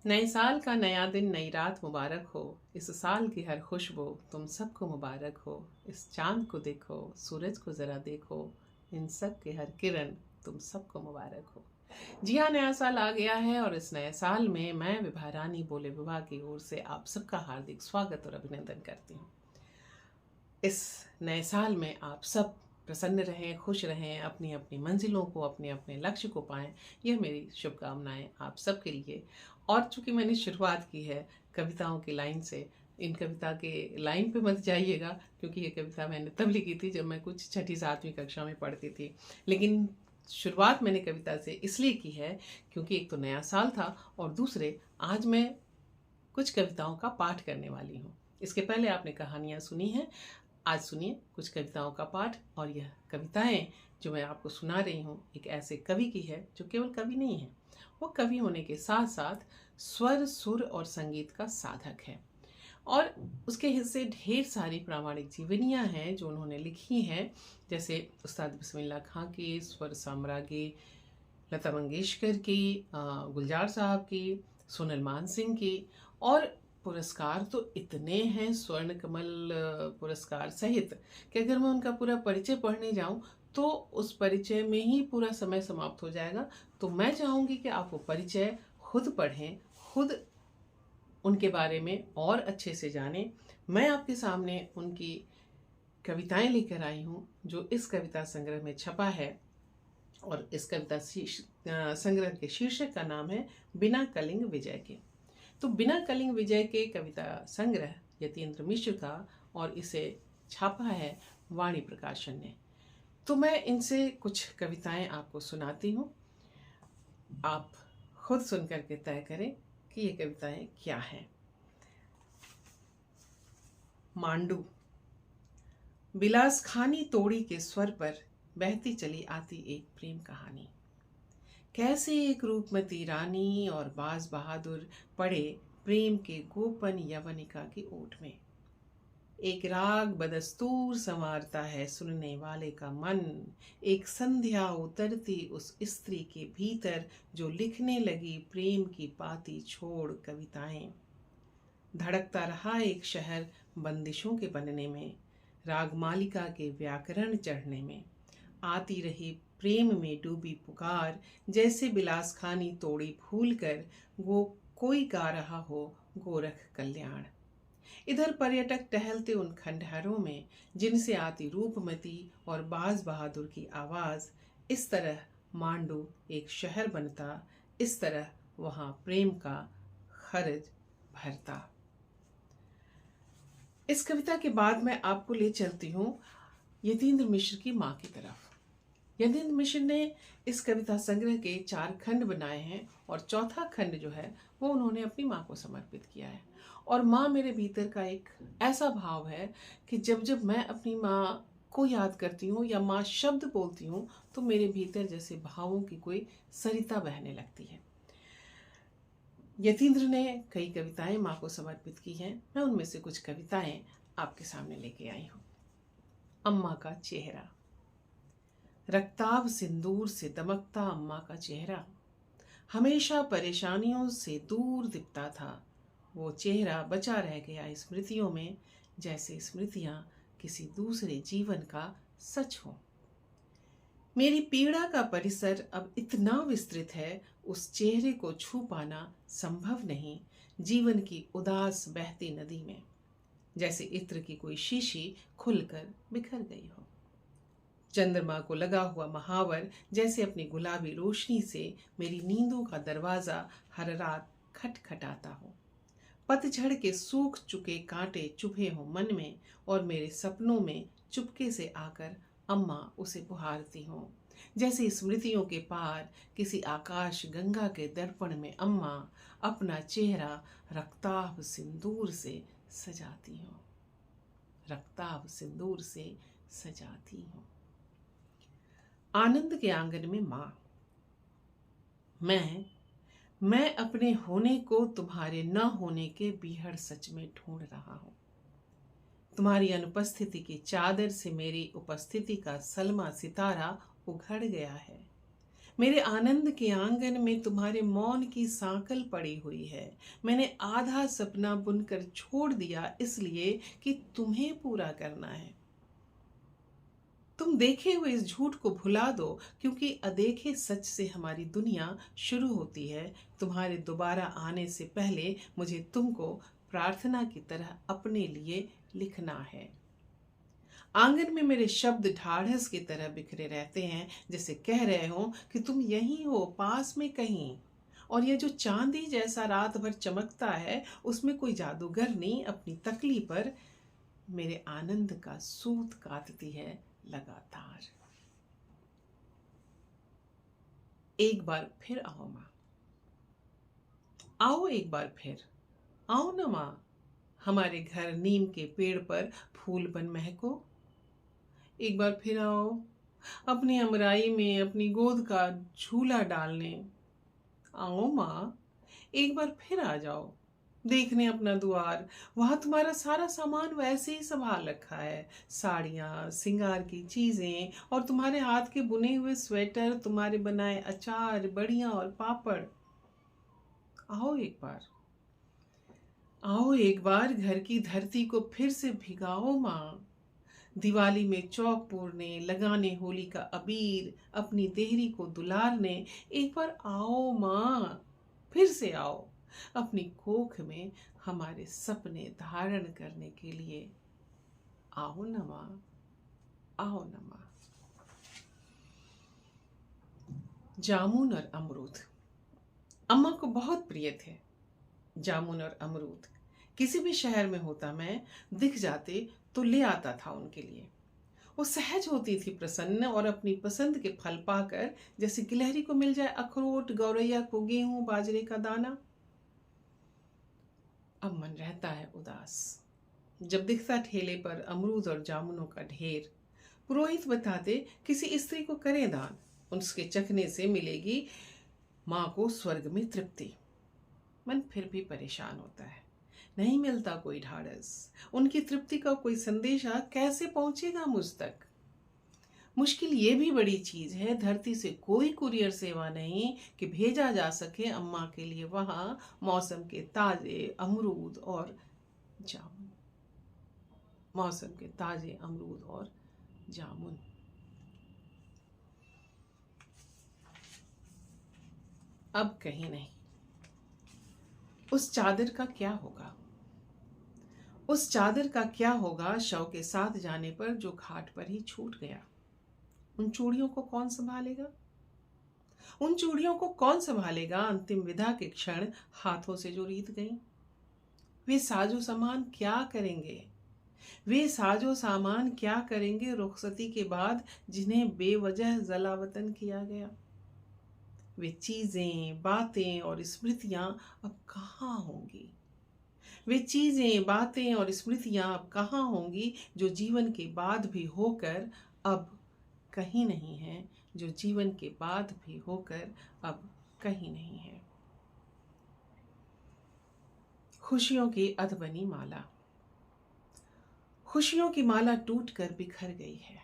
नए साल का नया दिन नई रात मुबारक हो। इस साल की हर खुशबू तुम सबको मुबारक हो। इस चांद को देखो, सूरज को ज़रा देखो, इन सब के हर किरण तुम सबको मुबारक हो। जी हाँ, नया साल आ गया है और इस नए साल में मैं विभा रानी बोले विभा की ओर से आप सबका हार्दिक स्वागत और अभिनंदन करती हूँ। इस नए साल में आप सब प्रसन्न रहें, खुश रहें, अपनी अपनी मंजिलों को, अपने अपने लक्ष्य को पाएं, यह मेरी शुभकामनाएं आप सबके लिए। और चूंकि मैंने शुरुआत की है कविताओं की लाइन से, इन कविता के लाइन पे मत जाइएगा, क्योंकि ये कविता मैंने तब लिखी थी जब मैं कुछ छठी सातवीं कक्षा में पढ़ती थी। लेकिन शुरुआत मैंने कविता से इसलिए की है क्योंकि एक तो नया साल था और दूसरे आज मैं कुछ कविताओं का पाठ करने वाली हूँ। इसके पहले आपने कहानियाँ सुनी हैं, आज सुनिए कुछ कविताओं का पाठ। और यह कविताएं जो मैं आपको सुना रही हूँ एक ऐसे कवि की है जो केवल कवि नहीं है, वो कवि होने के साथ साथ स्वर, सुर और संगीत का साधक है। और उसके हिस्से ढेर सारी प्रामाणिक जीवनियाँ हैं जो उन्होंने लिखी हैं, जैसे उस्ताद बिस्मिल्लाह खां की, स्वर साम्राज्ञी लता मंगेशकर की, गुलजार साहब की, सोनल मान सिंह की। और पुरस्कार तो इतने हैं स्वर्ण कमल पुरस्कार सहित कि अगर मैं उनका पूरा परिचय पढ़ने जाऊं तो उस परिचय में ही पूरा समय समाप्त हो जाएगा। तो मैं चाहूँगी कि आप वो परिचय खुद पढ़ें, खुद उनके बारे में और अच्छे से जानें। मैं आपके सामने उनकी कविताएं लेकर आई हूँ जो इस कविता संग्रह में छपा है। और इस कविता संग्रह के शीर्षक का नाम है बिना कलिंग विजय के। तो बिना कलिंग विजय के कविता संग्रह यतीन्द्र मिश्र का, और इसे छापा है वाणी प्रकाशन ने। तो मैं इनसे कुछ कविताएं आपको सुनाती हूँ, आप खुद सुनकर के तय करें कि ये कविताएं क्या हैं। मांडू। बिलास खानी तोड़ी के स्वर पर बहती चली आती एक प्रेम कहानी। कैसे एक रूपमती रानी और बाज बहादुर पड़े प्रेम के गोपन यवनिका की ओट में। एक राग बदस्तूर संवारता है सुनने वाले का मन, एक संध्या उतरती उस स्त्री के भीतर जो लिखने लगी प्रेम की पाती छोड़ कविताएं। धड़कता रहा एक शहर बंदिशों के बनने में, रागमालिका के व्याकरण चढ़ने में। आती रही प्रेम में डूबी पुकार, जैसे बिलास खानी तोड़ी भूल कर वो कोई गा रहा हो गोरख कल्याण। इधर पर्यटक टहलते उन खंडहरों में जिनसे आती रूपमती और बाज बहादुर की आवाज। इस तरह मांडू एक शहर बनता, इस तरह वहां प्रेम का खर्ज भरता। इस कविता के बाद मैं आपको ले चलती हूँ यतीन्द्र मिश्र की माँ की तरफ। यतीन्द्र मिश्र ने इस कविता संग्रह के 4 खंड बनाए हैं और चौथा खंड जो है वो उन्होंने अपनी माँ को समर्पित किया है। और माँ मेरे भीतर का एक ऐसा भाव है कि जब जब मैं अपनी माँ को याद करती हूँ या माँ शब्द बोलती हूँ तो मेरे भीतर जैसे भावों की कोई सरिता बहने लगती है। यतीन्द्र ने कई कविताएं माँ को समर्पित की हैं, मैं उनमें से कुछ कविताएं आपके सामने लेके आई हूँ। अम्मा का चेहरा। रक्ताभ सिंदूर से दमकता अम्मा का चेहरा हमेशा परेशानियों से दूर दिखता था। वो चेहरा बचा रह गया स्मृतियों में, जैसे स्मृतियां किसी दूसरे जीवन का सच हो। मेरी पीड़ा का परिसर अब इतना विस्तृत है, उस चेहरे को छू पाना संभव नहीं जीवन की उदास बहती नदी में, जैसे इत्र की कोई शीशी खुलकर बिखर गई हो। चंद्रमा को लगा हुआ महावर जैसे अपनी गुलाबी रोशनी से मेरी नींदों का दरवाजा हर रात खटखटाता हो। पतझड़ के सूख चुके कांटे चुभे हों मन में और मेरे सपनों में चुपके से आकर अम्मा उसे पुकारती हों, जैसे स्मृतियों के पार किसी आकाश गंगा के दर्पण में अम्मा अपना चेहरा रक्ताभ सिंदूर से सजाती हो, रक्ताभ सिंदूर से सजाती हो। आनंद के आंगन में माँ। मैं अपने होने को तुम्हारे न होने के बीहड़ सच में ढूंढ रहा हूं। तुम्हारी अनुपस्थिति की चादर से मेरी उपस्थिति का सलमा सितारा उघड़ गया है। मेरे आनंद के आंगन में तुम्हारे मौन की सांकल पड़ी हुई है। मैंने आधा सपना बुनकर छोड़ दिया इसलिए कि तुम्हें पूरा करना है। तुम देखे हुए इस झूठ को भुला दो, क्योंकि अदेखे सच से हमारी दुनिया शुरू होती है। तुम्हारे दोबारा आने से पहले मुझे तुमको प्रार्थना की तरह अपने लिए लिखना है। आंगन में मेरे शब्द ढाढ़स की तरह बिखरे रहते हैं, जैसे कह रहे हो कि तुम यहीं हो, पास में कहीं। और ये जो चांदी जैसा रात भर चमकता है, उसमें कोई जादूगर नहीं अपनी तकली पर मेरे आनंद का सूत काटती है लगातार। एक बार फिर आओ माँ, आओ एक बार फिर, आओ न माँ। हमारे घर नीम के पेड़ पर फूल बन महको। एक बार फिर आओ, अपनी अमराई में अपनी गोद का झूला डालने। आओ माँ, एक बार फिर आ जाओ, देखने अपना द्वार। वहां तुम्हारा सारा सामान वैसे ही संभाल रखा है, साड़ियाँ, सिंगार की चीजें और तुम्हारे हाथ के बुने हुए स्वेटर, तुम्हारे बनाए अचार, बड़ियाँ और पापड़। आओ एक बार, आओ एक बार, घर की धरती को फिर से भिगाओ माँ। दिवाली में चौक पूरने, लगाने होली का अबीर, अपनी देहरी को दुलारने। एक बार आओ माँ, फिर से आओ, अपनी कोख में हमारे सपने धारण करने के लिए। आओ न माँ, आओ न माँ। जामुन और अमरूद अम्मा को बहुत प्रिय थे। जामुन और अमरूद किसी भी शहर में होता मैं, दिख जाते तो ले आता था उनके लिए। वो सहज होती थी प्रसन्न, और अपनी पसंद के फल पाकर, जैसे गिलहरी को मिल जाए अखरोट, गौरैया को गेहूं बाजरे का दाना। अब मन रहता है उदास जब दिखता ठेले पर अमरूद और जामुनों का ढेर। पुरोहित बताते किसी स्त्री को करें दान, उसके चखने से मिलेगी माँ को स्वर्ग में तृप्ति। मन फिर भी परेशान होता है, नहीं मिलता कोई ढाढ़स। उनकी तृप्ति का कोई संदेशा कैसे पहुंचेगा मुझ तक। मुश्किल ये भी बड़ी चीज है, धरती से कोई कुरियर सेवा नहीं कि भेजा जा सके अम्मा के लिए वहां मौसम के ताजे अमरूद और जामुन। मौसम के ताजे अमरूद और जामुन। अब कहीं नहीं। उस चादर का क्या होगा, उस चादर का क्या होगा शव के साथ जाने पर, जो घाट पर ही छूट गया। उन चूड़ियों को कौन संभालेगा, उन चूड़ियों को कौन संभालेगा अंतिम विदा के क्षण हाथों से जो रीत गई। वे साजो सामान क्या करेंगे, वे साजो सामान क्या करेंगे रुखसती के बाद, जिन्हें बेवजह जलावतन किया गया। वे चीजें, बातें और स्मृतियां अब कहाँ होंगी। वे चीजें, बातें और स्मृतियां अब कहाँ होंगी, जो जीवन के बाद भी होकर अब कहीं नहीं है, जो जीवन के बाद भी होकर अब कहीं नहीं है। खुशियों की अधबनी माला। खुशियों की माला टूटकर बिखर गई है।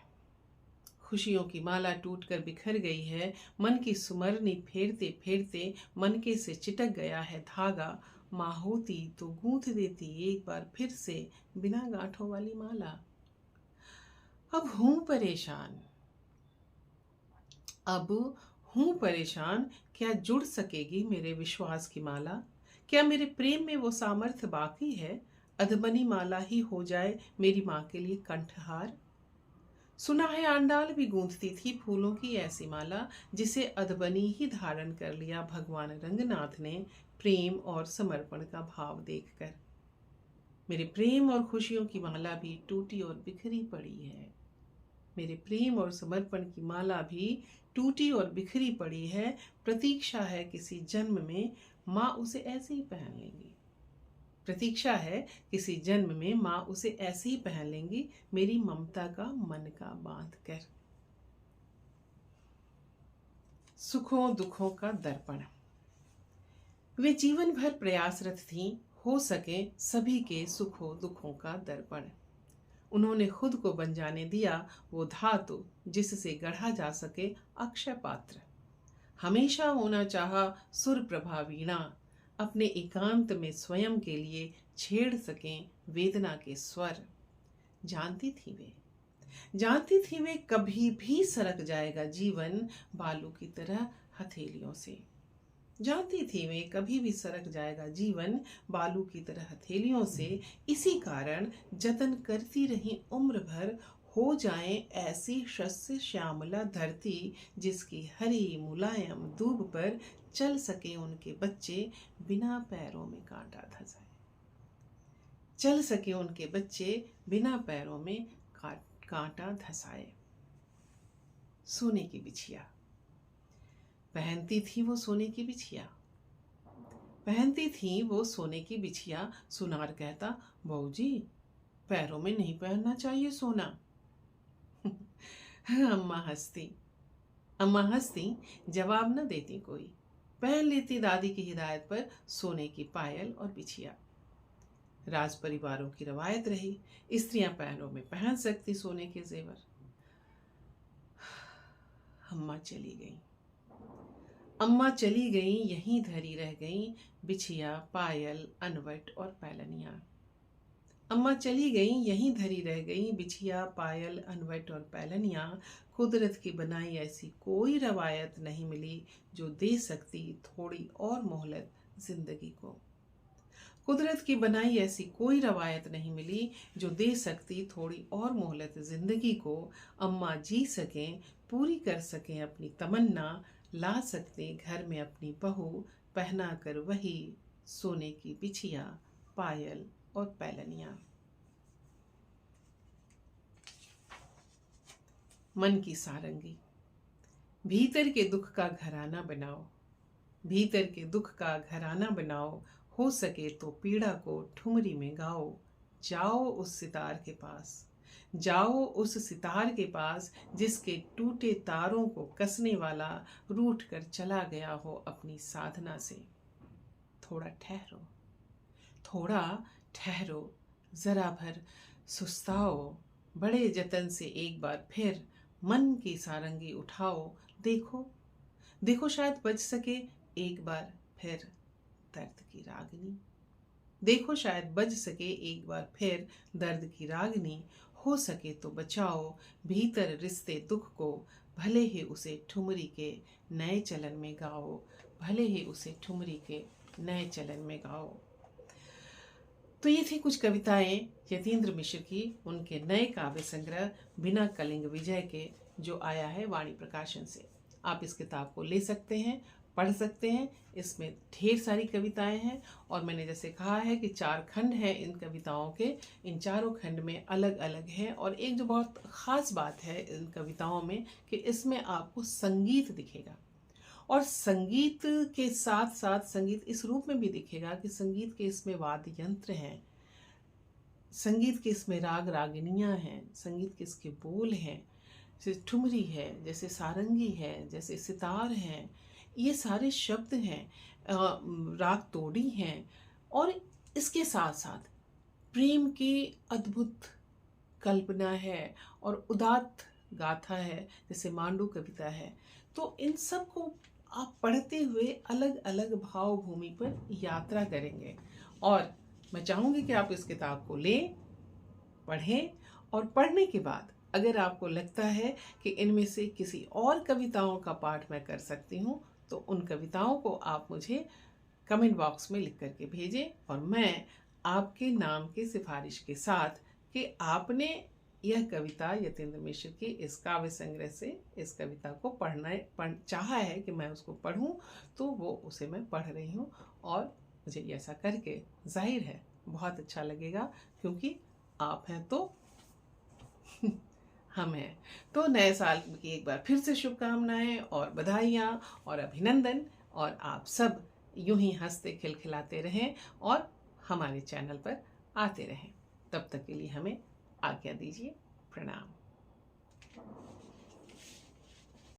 खुशियों की माला टूटकर बिखर गई है। मन की सुमरनी फेरते फेरते मनके से चिटक गया है धागा। माँ होती तो गूंथ देती एक बार फिर से बिना गांठों वाली माला। अब हूं परेशान, अब हूं परेशान, क्या जुड़ सकेगी मेरे विश्वास की माला। क्या मेरे प्रेम में वो सामर्थ्य बाकी है, अधबनी माला ही हो जाए मेरी माँ के लिए कंठहार। सुना है आंडाल भी गूंथती थी फूलों की ऐसी माला, जिसे अधबनी ही धारण कर लिया भगवान रंगनाथ ने प्रेम और समर्पण का भाव देखकर। मेरे प्रेम और खुशियों की माला भी टूटी और बिखरी पड़ी है। मेरे प्रेम और समर्पण की माला भी टूटी और बिखरी पड़ी है। प्रतीक्षा है किसी जन्म में माँ उसे ऐसे ही पहन लेंगी। प्रतीक्षा है किसी जन्म में माँ उसे ऐसे ही पहन लेंगी, मेरी ममता का मन का बांध कर। सुखों दुखों का दर्पण। वे जीवन भर प्रयासरत थीं, हो सके सभी के सुखों दुखों का दर्पण। उन्होंने खुद को बन जाने दिया वो धातु, जिससे गढ़ा जा सके अक्षय पात्र। हमेशा होना चाहा सुर प्रभा वीणा, अपने एकांत में स्वयं के लिए छेड़ सकें वेदना के स्वर। जानती थी वे कभी भी सरक जाएगा जीवन बालू की तरह हथेलियों से। जानती थी वे कभी भी सरक जाएगा जीवन बालू की तरह हथेलियों से। इसी कारण जतन करती रही उम्र भर, हो जाए ऐसी शस्य श्यामला धरती, जिसकी हरी मुलायम दूब पर चल सके उनके बच्चे बिना पैरों में कांटा धंसाए। चल सके उनके बच्चे बिना पैरों में कांटा धंसाए। सोने की बिछिया पहनती थी वो सोने की बिछिया, पहनती थी वो सोने की बिछिया। सुनार कहता, बहू जी पैरों में नहीं पहनना चाहिए सोना। अम्मा हंसती, जवाब न देती कोई। पहन लेती दादी की हिदायत पर सोने की पायल और बिछिया। राज परिवारों की रवायत रही, स्त्रियां पैरों में पहन सकती सोने के जेवर। अम्मा चली गई, यहीं धरी रह गई बिछिया, पायल, अनवट और पैलनिया। अम्मा चली गई, यहीं धरी रह गई बिछिया, पायल, अनवट और पैलनिया। कुदरत की बनाई ऐसी कोई रवायत नहीं मिली जो दे सकती थोड़ी और मोहलत जिंदगी को। कुदरत की बनाई ऐसी कोई रवायत नहीं मिली जो दे सकती थोड़ी और मोहलत जिंदगी को। अम्मा जी सकें, पूरी कर सकें अपनी तमन्ना, ला सकते घर में अपनी बहू, पहना कर वही सोने की बिछिया, पायल और पैलनिया। मन की सारंगी। भीतर के दुख का घराना बनाओ, भीतर के दुख का घराना बनाओ, हो सके तो पीड़ा को ठुमरी में गाओ। जाओ उस सितार के पास, जाओ उस सितार के पास, जिसके टूटे तारों को कसने वाला रूठ कर चला गया हो अपनी साधना से। थोड़ा ठहरो, थोड़ा ठहरो, जरा भर सुस्ताओ, बड़े जतन से एक बार फिर मन की सारंगी उठाओ। देखो देखो शायद बज सके एक बार फिर दर्द की रागनी। देखो शायद बज सके एक बार फिर दर्द की रागनी। हो सके तो बचाओ भीतर रिश्ते दुख को, भले ही उसे ठुमरी के नए चलन में गाओ, भले ही उसे ठुमरी के नए चलन में गाओ। तो ये थी कुछ कविताएं यतीन्द्र मिश्र की, उनके नए काव्य संग्रह बिना कलिंग विजय के, जो आया है वाणी प्रकाशन से। आप इस किताब को ले सकते हैं, पढ़ सकते हैं। इसमें ढेर सारी कविताएं हैं और मैंने जैसे कहा है कि 4 खंड हैं इन कविताओं के। इन चारों खंड में अलग अलग हैं और एक जो बहुत ख़ास बात है इन कविताओं में कि इसमें आपको संगीत दिखेगा और संगीत के साथ साथ संगीत इस रूप में भी दिखेगा कि संगीत के इसमें वाद्य यंत्र हैं, संगीत के इसमें राग रागिनियाँ हैं, संगीत के इसके बोल हैं, जैसे ठुमरी है, जैसे सारंगी है, जैसे सितार हैं, ये सारे शब्द हैं, राग तोड़ी हैं और इसके साथ साथ प्रेम की अद्भुत कल्पना है और उदात्त गाथा है, जैसे मांडू कविता है। तो इन सब को आप पढ़ते हुए अलग अलग भाव भूमि पर यात्रा करेंगे और मैं चाहूँगी कि आप इस किताब को लें, पढ़ें और पढ़ने के बाद अगर आपको लगता है कि इनमें से किसी और कविताओं का पाठ मैं कर सकती हूँ तो उन कविताओं को आप मुझे कमेंट बॉक्स में लिख करके भेजें और मैं आपके नाम की सिफारिश के साथ कि आपने यह कविता यतीन्द्र मिश्र की इस काव्य संग्रह से इस कविता को चाहा है कि मैं उसको पढूं, तो वो उसे मैं पढ़ रही हूँ और मुझे ऐसा करके जाहिर है बहुत अच्छा लगेगा क्योंकि आप हैं तो हम हैं। तो नए साल की एक बार फिर से शुभकामनाएं और बधाइयाँ और अभिनंदन और आप सब यूं ही हंसते खिलखिलाते रहें और हमारे चैनल पर आते रहें। तब तक के लिए हमें आज्ञा दीजिए। प्रणाम।